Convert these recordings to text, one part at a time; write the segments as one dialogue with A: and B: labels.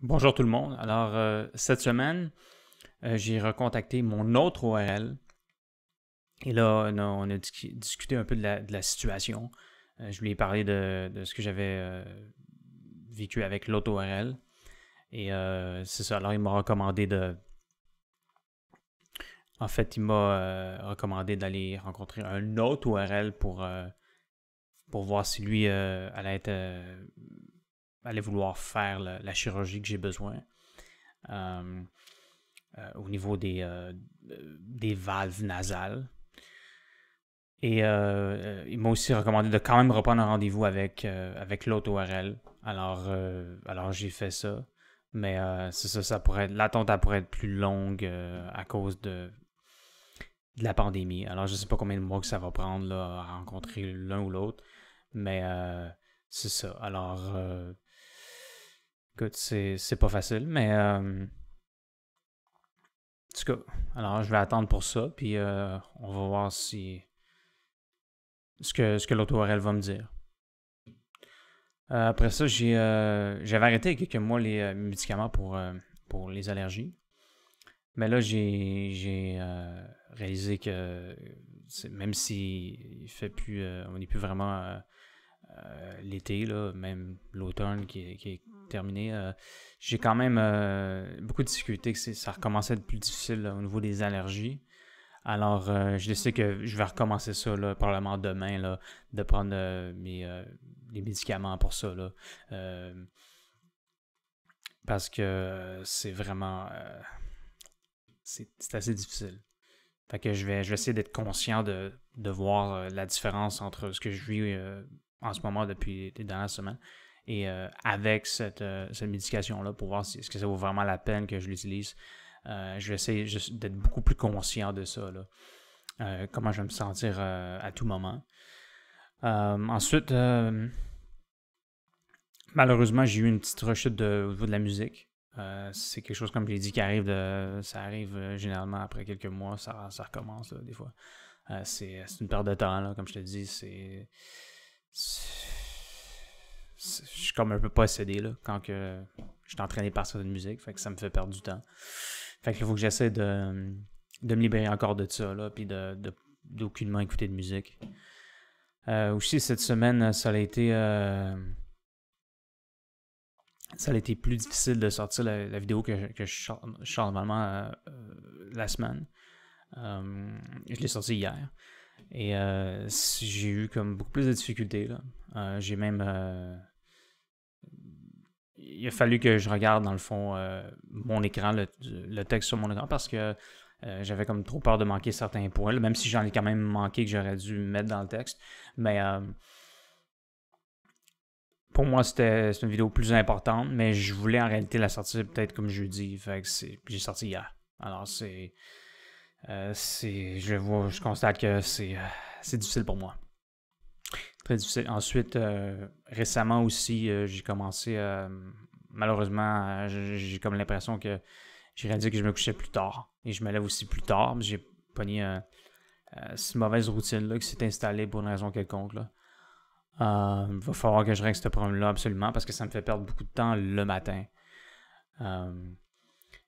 A: Bonjour tout le monde. Alors, cette semaine, j'ai recontacté mon autre ORL. Et là, on a discuté un peu de la situation. Je lui ai parlé de ce que j'avais vécu avec l'autre ORL. Et c'est ça. Alors, il m'a recommandé de... En fait, il m'a recommandé d'aller rencontrer un autre ORL pour voir si lui allait vouloir faire la chirurgie que j'ai besoin. Euh, Au niveau des valves nasales. Et il m'a aussi recommandé de quand même reprendre un rendez-vous avec l'autre ORL. Alors j'ai fait ça. Mais c'est ça, l'attente pourrait être plus longue à cause de la pandémie. Alors je sais pas combien de mois que ça va prendre là, à rencontrer l'un ou l'autre. Mais c'est ça. Alors écoute, c'est pas facile, mais en tout cas, alors je vais attendre pour ça, puis on va voir ce que l'auto-ORL va me dire. Après ça, j'avais arrêté il y a quelques mois les médicaments pour les allergies. Mais là, j'ai réalisé que même si il fait plus, on n'est plus vraiment l'été, là, même l'automne qui est terminé, j'ai quand même beaucoup de difficultés, que ça recommençait à être plus difficile là, au niveau des allergies. Alors, je sais que je vais recommencer ça, là, probablement demain, là, de prendre les médicaments pour ça, là. Parce que c'est vraiment... c'est assez difficile. Fait que je vais essayer d'être conscient de voir la différence entre ce que je vis en ce moment depuis les dernières semaines et avec cette médication-là pour voir si est-ce que ça vaut vraiment la peine que je l'utilise. Je vais essayer d'être beaucoup plus conscient de ça, là. Comment je vais me sentir à tout moment. Ensuite, malheureusement, j'ai eu une petite rechute au niveau de la musique. C'est quelque chose, comme je l'ai dit, ça arrive généralement après quelques mois, ça recommence là, des fois. C'est une perte de temps, là, comme je te dis, je suis comme un peu possédé là, quand que je suis entraîné par cette musique, fait que ça me fait perdre du temps. Fait que il faut que j'essaie de me libérer encore de ça, là, puis d'aucunement écouter de musique. Aussi, cette semaine, ça a été plus difficile de sortir la vidéo que je sors normalement la semaine. Je l'ai sorti hier. Et j'ai eu comme beaucoup plus de difficultés, là. J'ai même... il a fallu que je regarde, dans le fond, mon écran, le texte sur mon écran, parce que j'avais comme trop peur de manquer certains points, là, même si j'en ai quand même manqué que j'aurais dû mettre dans le texte. Mais pour moi, c'était une vidéo plus importante, mais je voulais en réalité la sortir peut-être comme jeudi. Fait que j'ai sorti hier. Alors je constate que c'est difficile pour moi. Très difficile. Ensuite, récemment aussi, j'ai commencé, malheureusement, j'ai comme l'impression que j'ai réalisé que je me couchais plus tard et je me lève aussi plus tard. J'ai pogné cette mauvaise routine-là qui s'est installée pour une raison quelconque, là. Il va falloir que je règle ce problème-là absolument parce que ça me fait perdre beaucoup de temps le matin.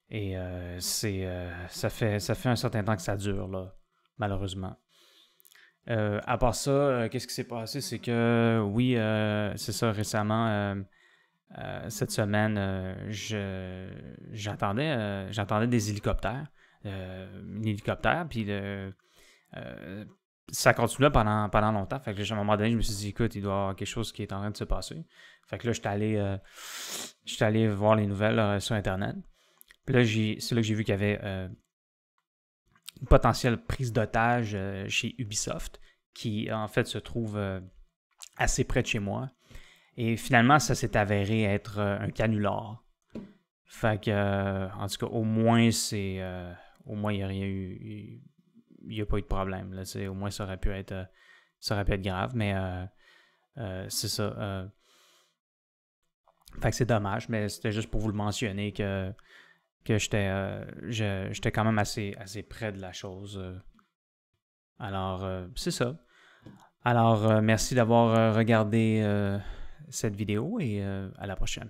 A: Et ça fait un certain temps que ça dure, là, malheureusement. À part ça, qu'est-ce qui s'est passé? C'est que, oui, c'est ça, récemment, cette semaine, j'entendais des hélicoptères. Un hélicoptère, puis ça continuait pendant longtemps. Fait que à un moment donné, je me suis dit, écoute, il doit y avoir quelque chose qui est en train de se passer. Fait que là, j'étais allé voir les nouvelles sur Internet. Puis là, c'est là que j'ai vu qu'il y avait une potentielle prise d'otage chez Ubisoft, qui en fait se trouve assez près de chez moi. Et finalement, ça s'est avéré être un canular. Fait que, en tout cas, au moins, au moins, il n'y a rien eu. Il n'y a pas eu de problème. Là, au moins, ça aurait pu être grave, mais c'est ça. Fait que c'est dommage, mais c'était juste pour vous le mentionner que j'étais quand même assez près de la chose. Alors, c'est ça. Alors, merci d'avoir regardé cette vidéo et à la prochaine.